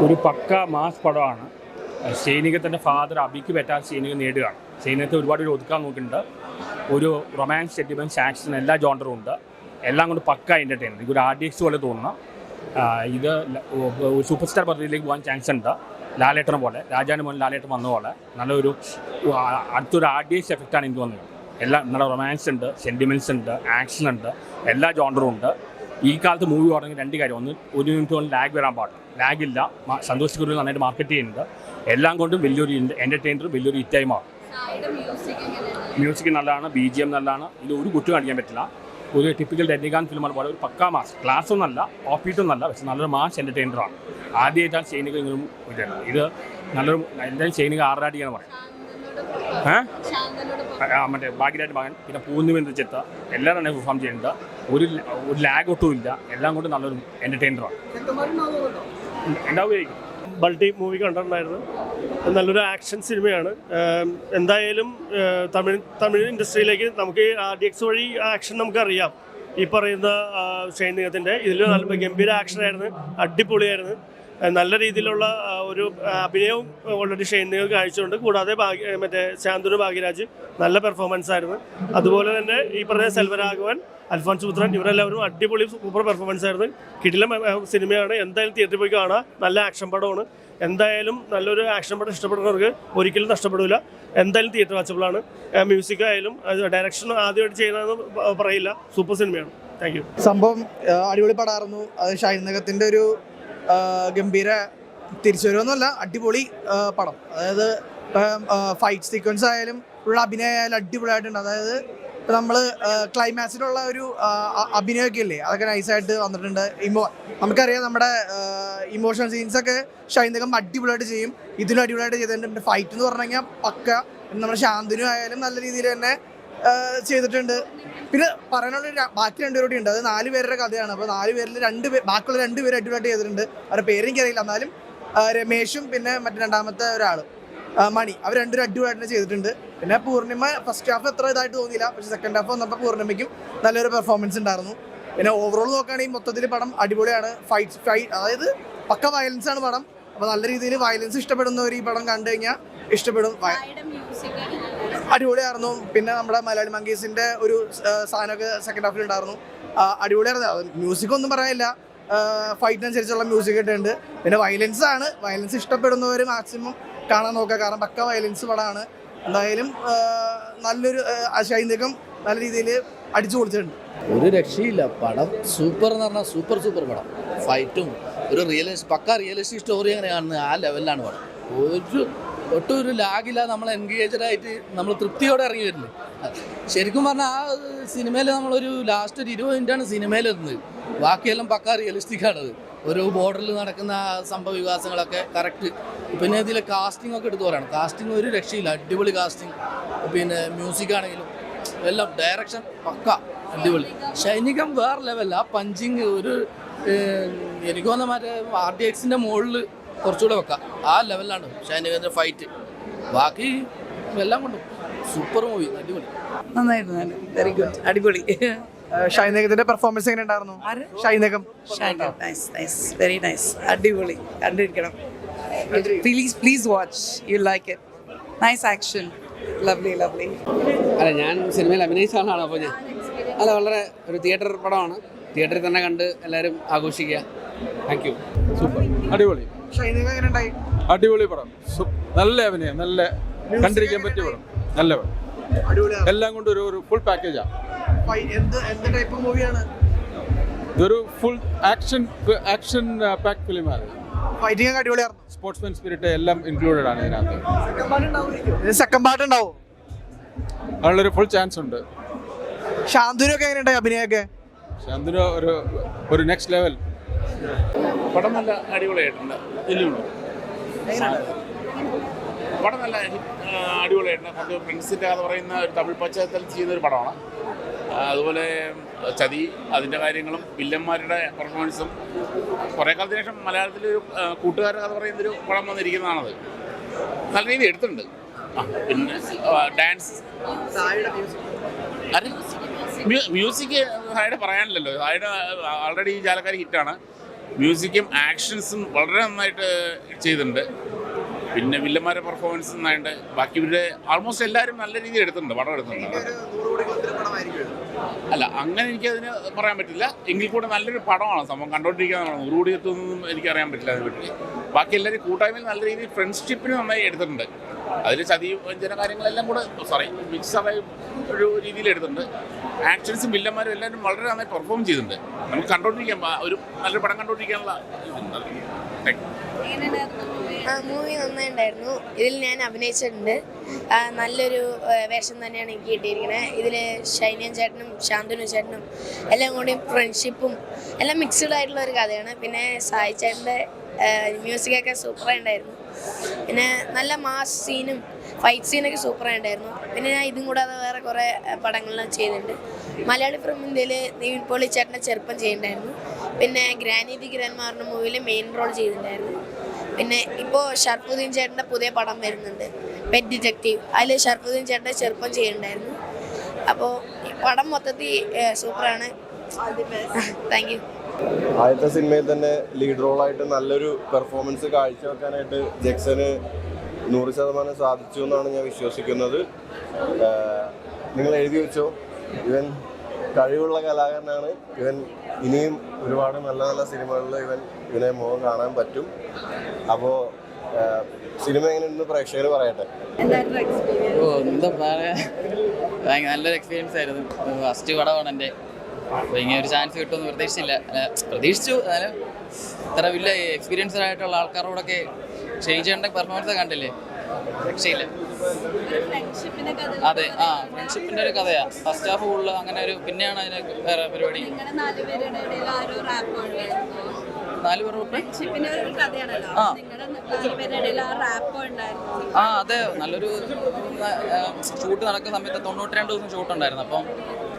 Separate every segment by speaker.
Speaker 1: ഒരു പക്ക മാസ് പടമാണ്. സൈനികത്തിൻ്റെ ഫാദർ അബിക്ക് പറ്റാത്ത സൈനികം നേടുകയാണ്. സൈനികത്തെ ഒരുപാട് ഒതുക്കാൻ നോക്കുന്നുണ്ട്. ഒരു റൊമാൻസ്, സെൻറ്റിമെൻറ്റ്സ്, ആക്ഷൻ എല്ലാ ജോണ്ടറും ഉണ്ട്. എല്ലാം കൊണ്ട് പക്ക എൻ്റർടൈൻമെൻറ്റ്. ഇതൊരു RDX പോലെ തോന്നുന്ന ഇത് സൂപ്പർ സ്റ്റാർ പദ്ധതിയിലേക്ക് പോകാൻ ചാൻസ് ഉണ്ട്. ലാലേട്ടനെ പോലെ, രാജാവിൻ്റെ മോൻ ലാലേട്ടൻ വന്ന പോലെ നല്ലൊരു അടുത്തൊരു RDX എഫക്റ്റാണ് എനിക്ക് വന്നത്. എല്ലാം നല്ല റൊമാൻസ് ഉണ്ട്, സെൻറ്റിമെൻറ്റ്സ് ഉണ്ട്, ആക്ഷൻ ഉണ്ട്, എല്ലാ ജോണ്ടറും ഉണ്ട്. ഈ കാലത്ത് മൂവി പറഞ്ഞ രണ്ട് കാര്യം. ഒന്ന്, 1 മിനിറ്റ് കൊണ്ട് ലാഗ് വരാൻ പാടില്ല. ലാഗില്ല. സന്തോഷ് കുരുവിൽ നന്നായിട്ട് മാർക്കറ്റ് ചെയ്യുന്നുണ്ട്. എല്ലാം കൊണ്ടും വലിയൊരു എൻ്റർടൈനർ, വലിയൊരു ഹിറ്റായി മാറും. മ്യൂസിക് നല്ലതാണ്, BGM നല്ലതാണ്. ഇത് ഒരു കുറ്റം കാണിക്കാൻ പറ്റില്ല. ഒരു ടിപ്പിക്കൽ രജനീകാന്ത് ഫിലിമാണ് പോലെ ഒരു പക്കാ മാസ്. ക്ലാസ് ഒന്നല്ല, ഓഫീറ്റൊന്നല്ല, പക്ഷെ നല്ലൊരു മാസ് എൻ്റർടൈനറാണ്. ആദ്യമായിട്ടാണ് സൈനിക ഇങ്ങനെ ഇത് നല്ലൊരു എന്തായാലും സൈനിക ആറാടിയാണ് പറയും. മറ്റേ ഭാഗ്യരാജ് മകൻ, പിന്നെ പൂർണ്ണിമ ചെത്ത എല്ലാവരും തന്നെ പെർഫോം ചെയ്യുന്നുണ്ട്. ഒരു ലാഗ് ഒട്ടും ഇല്ല. എല്ലാം കൊണ്ട് നല്ലൊരു എൻ്റർടൈനറാണ്. ഉണ്ടാവുകയായിരിക്കും.
Speaker 2: ബൾട്ടി മൂവി കണ്ടിട്ടുണ്ടായിരുന്നു. നല്ലൊരു ആക്ഷൻ സിനിമയാണ്. എന്തായാലും തമിഴ് ഇൻഡസ്ട്രിയിലേക്ക് നമുക്ക് RDX വഴി ആക്ഷൻ നമുക്കറിയാം. ഈ പറയുന്ന സൈനികത്തിൻ്റെ ഇതിൽ നല്ല ഗംഭീര ആക്ഷനായിരുന്നു, അടിപൊളിയായിരുന്നു. നല്ല രീതിയിലുള്ള ഒരു അഭിനയവും ഓൾറെഡി ഷൈനിക കാഴ്ചയുണ്ട്. കൂടാതെ മറ്റേ ശാന്തനു ഭാഗ്യരാജ് നല്ല പെർഫോമൻസ് ആയിരുന്നു. അതുപോലെ തന്നെ ഈ പറഞ്ഞ സെൽവരാഘവൻ, അൽഫോൻസ് പുത്രൻ, ഇവരെല്ലാവരും അടിപൊളി സൂപ്പർ പെർഫോമൻസ് ആയിരുന്നു. കിടിലം സിനിമയാണ്. എന്തായാലും തിയേറ്ററിൽ പോയി കാണാം. നല്ല ആക്ഷൻ പടമാണ്. എന്തായാലും നല്ലൊരു ആക്ഷൻ പടം ഇഷ്ടപ്പെടുന്നവർക്ക് ഒരിക്കലും നഷ്ടപ്പെടില്ല. എന്തായാലും തിയേറ്റർ വാച്ചബിളാണ്. മ്യൂസിക് ആയാലും ഡയറക്ഷൻ ആദ്യമായിട്ട് ചെയ്യുന്നതെന്ന് പറയില്ല. സൂപ്പർ സിനിമയാണ്. Thank you.
Speaker 3: സംഭവം അടിപൊളി പടമായിരുന്നു. അത് ഷൈനികത്തിൻ്റെ ഒരു ഗംഭീര തിരിച്ചുവരവൊന്നുമല്ല, അടിപൊളി പടം. അതായത് ഫൈറ്റ് സീക്വൻസ് ആയാലും ഉള്ള അഭിനയം ആയാലും അടിപൊളിയായിട്ടുണ്ട്. അതായത് നമ്മൾ ക്ലൈമാക്സിലുള്ള ഒരു അഭിനയമൊക്കെ ഇല്ലേ, അതൊക്കെ നൈസായിട്ട് വന്നിട്ടുണ്ട്. നമുക്കറിയാം നമ്മുടെ ഇമോഷണൽ സീൻസൊക്കെ ഷൈനികം അടിപൊളിയായിട്ട് ചെയ്യും. ഇതിലും അടിപൊളിയായിട്ട് ചെയ്തിട്ടുണ്ട്. ഫൈറ്റ് എന്ന് പറഞ്ഞു കഴിഞ്ഞാൽ പക്ക. നമ്മുടെ ശാന്തനു ആയാലും നല്ല രീതിയിൽ തന്നെ ചെയ്തിട്ടുണ്ട്. പിന്നെ പറയാനുള്ള ബാക്കി 2 പേരോടെ ഉണ്ട്. അത് 4 പേരുടെ കഥയാണ്. അപ്പോൾ 4 പേരിൽ ബാക്കിയുള്ള 2 പേര് അടിപൊളിയായിട്ട് ചെയ്തിട്ടുണ്ട്. അവരുടെ പേരെനിക്കറിയില്ല. എന്നാലും രമേശും പിന്നെ മറ്റേ രണ്ടാമത്തെ ഒരാൾ മണി, അവർ 2 പേരും അടിപൊളിയായിട്ട് ചെയ്തിട്ടുണ്ട്. പിന്നെ പൂർണ്ണിമ ഫസ്റ്റ് ഹാഫ് അത്ര ഇതായിട്ട് തോന്നിയില്ല, പക്ഷേ സെക്കൻഡ് ഹാഫ് വന്നപ്പോൾ പൂർണ്ണിമയ്ക്കും നല്ലൊരു പെർഫോമൻസ് ഉണ്ടായിരുന്നു. പിന്നെ ഓവറോൾ നോക്കുകയാണെങ്കിൽ മൊത്തത്തിൽ പടം അടിപൊളിയാണ്. ഫൈറ്റ് അതായത് പക്ക വയലൻസ് ആണ് പടം. അപ്പോൾ നല്ല രീതിയിൽ വയലൻസ് ഇഷ്ടപ്പെടുന്നവർ ഈ പടം കണ്ടു കഴിഞ്ഞാൽ ഇഷ്ടപ്പെടും. അടിപൊളിയായിരുന്നു. പിന്നെ നമ്മുടെ മലയാളി മങ്കീസിൻ്റെ ഒരു സാധനമൊക്കെ സെക്കൻഡ് ഹാഫിൽ ഉണ്ടായിരുന്നു. അടിപൊളിയായിരുന്നു. മ്യൂസിക് ഒന്നും പറയാനില്ല. ഫൈറ്റിനനുസരിച്ചുള്ള മ്യൂസിക് ഇട്ടുണ്ട്. പിന്നെ വയലൻസ് ആണ്. വയലൻസ് ഇഷ്ടപ്പെടുന്നവർ മാക്സിമം കാണാൻ നോക്കുക. കാരണം പക്ക വയലൻസ് പടമാണ്. എന്തായാലും നല്ലൊരു സൈനികം നല്ല രീതിയിൽ അടിച്ചു പൊളിച്ചിട്ടുണ്ട്.
Speaker 4: ഒരു രക്ഷയില്ല. പടം സൂപ്പർ എന്ന് പറഞ്ഞാൽ സൂപ്പർ പടം. ഫൈറ്റും ഒരു പക്ക റിയലിസ്റ്റിക് സ്റ്റോറി അങ്ങനെ കാണുന്നത് ആ ലെവലിലാണ് പടം. ഒട്ടും ഒരു ലാഗില്ല. നമ്മൾ എൻഗേജഡായിട്ട് നമ്മൾ തൃപ്തിയോടെ ഇറങ്ങി വരുന്നത്. ശരിക്കും പറഞ്ഞാൽ ആ സിനിമയിൽ നമ്മളൊരു ലാസ്റ്റ് ഒരു 20 മിനിറ്റാണ് സിനിമയിൽ ഇരുന്നത്. ബാക്കിയെല്ലാം പക്ക റിയലിസ്റ്റിക് ആണത്. ഒരു ബോർഡറിൽ നടക്കുന്ന സംഭവ വികാസങ്ങളൊക്കെ കറക്റ്റ്. പിന്നെ ഇതിലെ കാസ്റ്റിംഗ് ഒക്കെ എടുത്ത് പറയണം. കാസ്റ്റിംഗ് ഒരു രക്ഷയില്ല. അടിപൊളി കാസ്റ്റിംഗ്. പിന്നെ മ്യൂസിക് ആണെങ്കിലും എല്ലാം ഡയറക്ഷൻ പക്ക അടിപൊളി. സൈനികം വേറെ ലെവൽ. ആ പഞ്ചിങ് ഒരു എനിക്ക് തോന്നുന്ന മറ്റേ RDXൻ്റെ മുകളിൽ കുറച്ചുകൂടെ വെക്കാം. ആ ലെവലിലാണ് സൈനികൻ്റെ ഫൈറ്റ്. ബാക്കി എല്ലാം കൊണ്ടും സൂപ്പർ മൂവി. അടിപൊളി.
Speaker 5: നന്നായിരുന്നു. Very good. അടിപൊളി.
Speaker 3: ഷൈനികത്തിന്റെ പെർഫോമൻസ് എങ്ങനെ ഉണ്ടായിരുന്നു? ഷൈനികം
Speaker 5: വെരി നൈസ്. അടിപൊളി. കണ്ടിരിക്കണം. Please watch. You like it. Nice action. Lovely.
Speaker 6: അല്ല, ഞാൻ സിനിമയിൽ അഭിനയിച്ച ആളാണ്. അപ്പോൾ ഞാൻ വളരെ ഒരു തിയേറ്റർ പടമാണ്. തിയേറ്ററിൽ തന്നെ കണ്ട് എല്ലാവരും ആഘോഷിക്കുക. Thank you.
Speaker 7: സൂപ്പർ. അടിപൊളി.
Speaker 3: ഷൈനികം എങ്ങനെ ഉണ്ടായി?
Speaker 7: അടിപൊളി പടം. നല്ല അഭിനയം, നല്ല കണ്ടിരിക്കാൻ പറ്റിയ പടം. നല്ല പടം. എല്ലാം കൊണ്ട് ഒരു ഫുൾ പാക്കേജാണ്. ഇതൊരു ഫുൾ ആക്ഷൻ പാക്ക് ഫിലിമാണ്. സ്പോർട്സ്മാൻ സ്പിരിറ്റ് എല്ലാം ഇൻക്ലൂഡഡ് ആണ് ഇതിനകത്ത്.
Speaker 3: സെക്കൻഡ് പാർട്ട് ഉണ്ടാവും.
Speaker 7: അതിനുള്ളൊരു ഫുൾ ചാൻസ് ഉണ്ട്.
Speaker 3: ശാന്തനൊക്കെ എങ്ങനെ ഉണ്ടായി അഭിനയൊക്കെ?
Speaker 7: ശാന്തനു ഒരു നെക്സ്റ്റ് ലെവൽ.
Speaker 8: പടം നല്ല അടിപൊളിയായിട്ടുണ്ട്. പടം നല്ല അടിപൊളിയായിട്ടുണ്ട്. അത് ഫ്രണ്ട്സിൻ്റെ കഥ പറയുന്ന ഒരു തമിഴ് പശ്ചാത്തലത്തിൽ ചെയ്യുന്നൊരു പടമാണ്. അതുപോലെ ചതി, അതിൻ്റെ കാര്യങ്ങളും വില്ലന്മാരുടെ പെർഫോമൻസും കുറേ കാലത്തിന് ശേഷം മലയാളത്തിലൊരു കൂട്ടുകാരുടെ കഥ പറയുന്നൊരു പടം വന്നിരിക്കുന്നതാണത്. നല്ല രീതിയിൽ എടുത്തിട്ടുണ്ട്. പിന്നെ ഡാൻസ്, മ്യൂസിക് സായുടെ പറയാനില്ലല്ലോ. സായുടെ ആൾറെഡി ജാലക്കാരി ഹിറ്റാണ്. മ്യൂസിക്കും ആക്ഷൻസും വളരെ നന്നായിട്ട് ചെയ്തിട്ടുണ്ട്. പിന്നെ വില്ലന്മാരുടെ പെർഫോമൻസ് നന്നായിട്ട്. ബാക്കി ഇവരുടെ ആൾമോസ്റ്റ് എല്ലാവരും നല്ല രീതിയിൽ എടുത്തിട്ടുണ്ട്, പടം എടുത്തിട്ടുണ്ട്. അല്ല, അങ്ങനെ എനിക്കതിന് പറയാൻ പറ്റില്ല. എങ്കിൽ കൂടെ നല്ലൊരു പടമാണ് സംഭവം, കണ്ടോണ്ടിരിക്കാനാണ്. 100 കോടി എത്തുന്നൊന്നും എനിക്കറിയാൻ പറ്റില്ല അതിനെ പറ്റി. ബാക്കി എല്ലാവരും കൂട്ടായ്മയിൽ നല്ല രീതിയിൽ ഫ്രണ്ട്ഷിപ്പിന് നന്നായി എടുത്തിട്ടുണ്ട്. അതിൽ ചതി വഞ്ചന കാര്യങ്ങളെല്ലാം കൂടെ മിക്സായ ഒരു രീതിയിൽ എടുത്തിട്ടുണ്ട്. ആക്ഷൻസും വില്ലന്മാരും എല്ലാവരും വളരെ നന്നായി പെർഫോം ചെയ്തിട്ടുണ്ട്. നമുക്ക് കണ്ടോണ്ടിരിക്കാൻ ഒരു നല്ലൊരു പടം കണ്ടോണ്ടിരിക്കാനുള്ള ഇതുണ്ട്.
Speaker 9: മൂവി നന്നായിട്ടുണ്ടായിരുന്നു. ഇതിൽ ഞാൻ അഭിനയിച്ചിട്ടുണ്ട്. നല്ലൊരു വേഷം തന്നെയാണ് എനിക്ക് കിട്ടിയിരിക്കുന്നത്. ഇതിൽ ഷൈനിയൻ ചേട്ടനും ശാന്തനു ചേട്ടനും എല്ലാം കൂടി ഫ്രണ്ട്ഷിപ്പും എല്ലാം മിക്സ്ഡ് ആയിട്ടുള്ള ഒരു കഥയാണ്. പിന്നെ സായി ചേട്ടൻ്റെ മ്യൂസിക്കൊക്കെ സൂപ്പറായിട്ടുണ്ടായിരുന്നു. പിന്നെ നല്ല മാസ് സീനും ഫൈറ്റ് സീനൊക്കെ സൂപ്പറായിട്ടുണ്ടായിരുന്നു. പിന്നെ ഞാൻ ഇതും കൂടാതെ വേറെ കുറേ പടങ്ങളിലും ചെയ്തിട്ടുണ്ട്. മലയാളി ഫിലിം ഇന്ത്യയിൽ നിവിൻ പോളി ചേട്ടൻ്റെ ചെറുപ്പം ചെയ്യുന്നുണ്ടായിരുന്നു. പിന്നെ ഗ്രാനി ദി ഗ്രാൻഡ്മാറിൻ്റെ മൂവിയിൽ മെയിൻ റോൾ ചെയ്തിട്ടുണ്ടായിരുന്നു. പിന്നെ ഇപ്പോൾ ഷർഫുദ്ദീൻ ചേട്ടൻ്റെ പുതിയ പടം വരുന്നുണ്ട്, പെറ്റ് ഡിറ്റക്റ്റീവ്. അതിൽ ഷർഫുദ്ദീൻ ചേട്ടൻ്റെ ചെറുപ്പം ചെയ്യുന്നുണ്ടായിരുന്നു. അപ്പോൾ പടം മൊത്തത്തിൽ സൂപ്പറാണ്. Thank you.
Speaker 10: ആദ്യത്തെ സിനിമയിൽ തന്നെ ലീഡ് റോളായിട്ട് നല്ലൊരു പെർഫോമൻസ് കാഴ്ചവെക്കാനായിട്ട് ജെക്സന് 100% സാധിച്ചു എന്നാണ് ഞാൻ വിശ്വസിക്കുന്നത്. നിങ്ങൾ എഴുതി വെച്ചോ, ഇവൻ കഴിവുള്ള കലാകാരനാണ്. ഇവൻ ഇനിയും ഒരുപാട് നല്ല നല്ല സിനിമകളിൽ ഇവനെ മുഖം കാണാൻ പറ്റും. അപ്പോൾ സിനിമ എങ്ങനെയുണ്ടെന്ന് പ്രേക്ഷകർ പറയട്ടെ.
Speaker 4: എന്താ പറയാ, നല്ലൊരു എക്സ്പീരിയൻസ് ആയിരുന്നു. ഫസ്റ്റ് പടമാണ് എൻ്റെ. അപ്പോൾ ഇങ്ങനെ ഒരു ചാൻസ് കിട്ടുമെന്ന് പ്രതീക്ഷിച്ചു. എന്നാലും ഇത്ര വലിയ എക്സ്പീരിയൻസ്ഡ് ആയിട്ടുള്ള ആൾക്കാരോടൊക്കെ ഷെയ്ൻ ചേട്ടൻ്റെ പെർഫോമൻസ് കണ്ടില്ലേ, രക്ഷയില്ല. അതെ, ഫ്രണ്ട്ഷിപ്പിൻ്റെ ഒരു കഥയാണ്. ഫസ്റ്റ് ഹാഫ് ഫുള്ള് അങ്ങനെ ഒരു, പിന്നെയാണ് അതിന് വേറെ പരിപാടി. 4 അതെ, നല്ലൊരു ഷൂട്ട് നടക്കുന്ന സമയത്ത് 92 ദിവസം ഷൂട്ട് ഉണ്ടായിരുന്നു. അപ്പം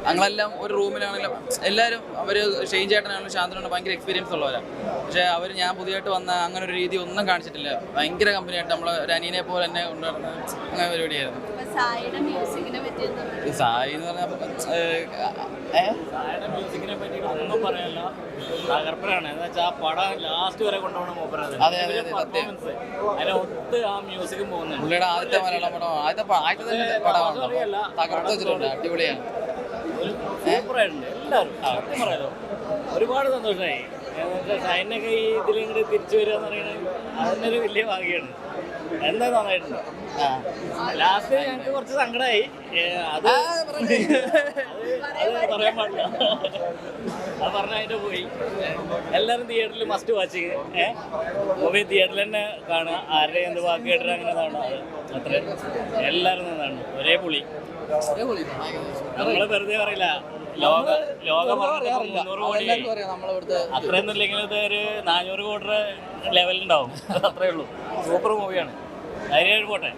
Speaker 4: ഞങ്ങളെല്ലാം ഒരു റൂമിലാണെങ്കിലും എല്ലാവരും അവർ ഷെയ്ൻ ചേട്ടനാണെങ്കിലും ശാന്തനാണ് ഭയങ്കര എക്സ്പീരിയൻസ് ഉള്ളവരാണ്. പക്ഷേ ഞാൻ പുതിയതായിട്ട് വന്ന അങ്ങനെ ഒരു രീതി ഒന്നും കാണിച്ചിട്ടില്ല. ഭയങ്കര കമ്പനിയായിട്ട് നമ്മൾ ഒരു അനിയനെ പോലെ തന്നെ കൊണ്ടുവരുന്ന അങ്ങനെ പരിപാടിയായിരുന്നു. സായി എന്ന് പറഞ്ഞാൽ
Speaker 11: മ്യൂസിക്കിനെ പറ്റി ഒന്നും പറയാനില്ല, തകർപ്പനാണ്. എന്ന് വെച്ചാൽ ആ പടം ലാസ്റ്റ് വരെ കൊണ്ടുപോകണം മൂപ്പറത്. പെർഫോമൻസ് അതിനൊത്ത് ആ മ്യൂസിക്കും പോകുന്നുണ്ട്.
Speaker 4: പുള്ളിയുടെ ആദ്യത്തെ മലയാളം പടം, ആദ്യത്തെ പടമാണ്. തകർത്ത് വെച്ചിട്ടുണ്ട്, അടിപൊളിയാണ്.
Speaker 11: സൂപ്പറായിട്ടുണ്ട് എല്ലാവരും. സത്യം പറയാലോ, ഒരുപാട് സന്തോഷമായി. ഷൈനൊക്കെ ഈ ഇതിലിങ്ങോട്ട് തിരിച്ചു വരിക എന്ന് പറയുന്നത് അതിനൊരു വലിയ ഭാഗ്യമാണ്. എന്താ നന്നായിട്ടുണ്ട്. ലാസ്റ്റ് ഞങ്ങൾക്ക് കുറച്ച് സങ്കടമായി. അത് പറയാൻ പാടില്ല, അത് പറഞ്ഞ അതിൻ്റെ പോയി. എല്ലാവരും തിയേറ്ററിൽ മസ്റ്റ് വാച്ചിങ്. മൂവി തിയേറ്ററിൽ തന്നെ കാണുക. ആരുടെയും എന്ത് വാക്ക് കേട്ടിട്ട് അങ്ങനെ കാണുക. അത്ര എല്ലാവരും നന്നാണ്. ഒരേ പുളി. നമ്മള് വെറുതെ പറയില്ല, ലോകം 300 കോടി അത്രയൊന്നും ഇല്ലെങ്കിൽ ഇത് ഒരു 400 കോടി ലെവലുണ്ടാവും. അത്രേ ഉള്ളൂ. സൂപ്പർ മൂവിയാണ്. അതിന് പോട്ടെ.